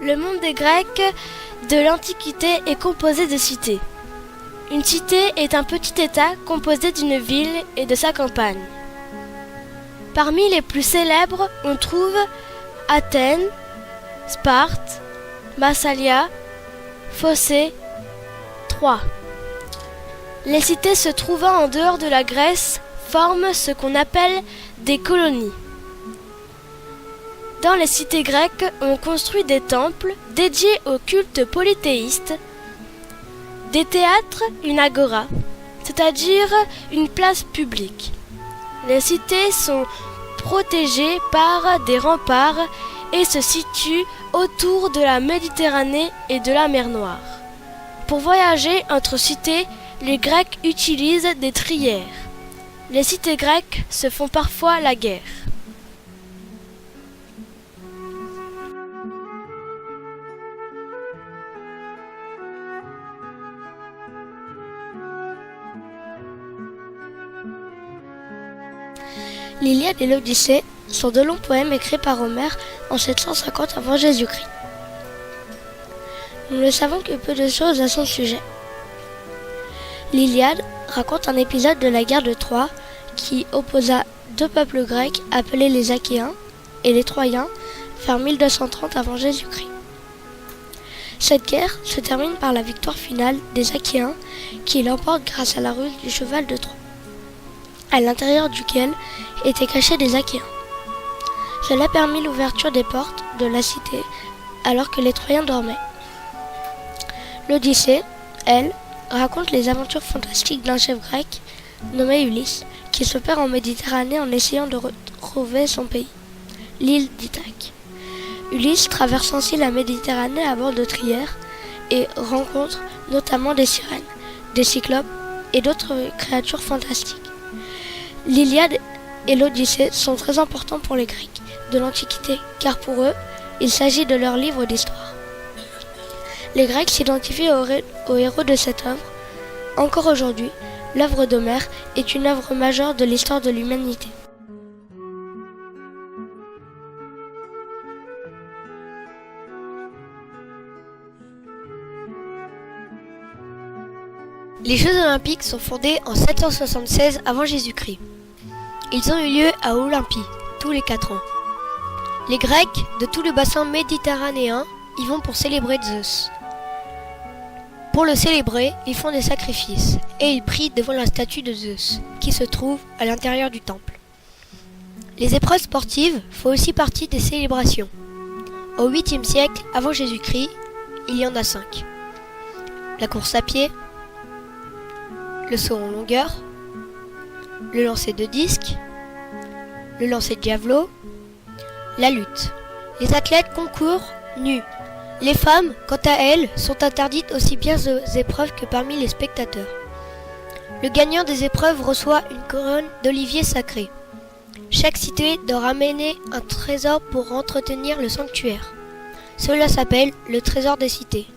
Le monde des Grecs de l'Antiquité est composé de cités. Une cité est un petit État composé d'une ville et de sa campagne. Parmi les plus célèbres, on trouve Athènes, Sparte, Massalia, Phocée, Troie. Les cités se trouvant en dehors de la Grèce forment ce qu'on appelle des colonies. Dans les cités grecques, on construit des temples dédiés au culte polythéiste, des théâtres, une agora, c'est-à-dire une place publique. Les cités sont protégées par des remparts et se situent autour de la Méditerranée et de la mer Noire. Pour voyager entre cités, les Grecs utilisent des trières. Les cités grecques se font parfois la guerre. L'Iliade et l'Odyssée sont de longs poèmes écrits par Homère en 750 avant Jésus-Christ. Nous ne savons que peu de choses à son sujet. L'Iliade raconte un épisode de la guerre de Troie qui opposa deux peuples grecs appelés les Achéens et les Troyens vers 1230 avant Jésus-Christ. Cette guerre se termine par la victoire finale des Achéens qui l'emportent grâce à la ruse du cheval de Troie, à l'intérieur duquel étaient cachés des Achéens. Cela permit l'ouverture des portes de la cité alors que les Troyens dormaient. L'Odyssée, elle, raconte les aventures fantastiques d'un chef grec nommé Ulysse qui se perd en Méditerranée en essayant de retrouver son pays, l'île d'Ithaque. Ulysse traverse ainsi la Méditerranée à bord de trières et rencontre notamment des sirènes, des cyclopes et d'autres créatures fantastiques. L'Iliade et l'Odyssée sont très importants pour les Grecs de l'Antiquité, car pour eux, il s'agit de leur livre d'histoire. Les Grecs s'identifient aux héros de cette œuvre. Encore aujourd'hui, l'œuvre d'Homère est une œuvre majeure de l'histoire de l'humanité. Les Jeux Olympiques sont fondés en 776 avant Jésus-Christ. Ils ont eu lieu à Olympie, tous les 4 ans. Les Grecs de tout le bassin méditerranéen y vont pour célébrer Zeus. Pour le célébrer, ils font des sacrifices et ils prient devant la statue de Zeus, qui se trouve à l'intérieur du temple. Les épreuves sportives font aussi partie des célébrations. Au 8e siècle avant Jésus-Christ, il y en a 5. La course à pied, le saut en longueur, le lancer de disque, le lancer de javelot, la lutte. Les athlètes concourent nus. Les femmes, quant à elles, sont interdites aussi bien aux épreuves que parmi les spectateurs. Le gagnant des épreuves reçoit une couronne d'olivier sacré. Chaque cité doit ramener un trésor pour entretenir le sanctuaire. Cela s'appelle le trésor des cités.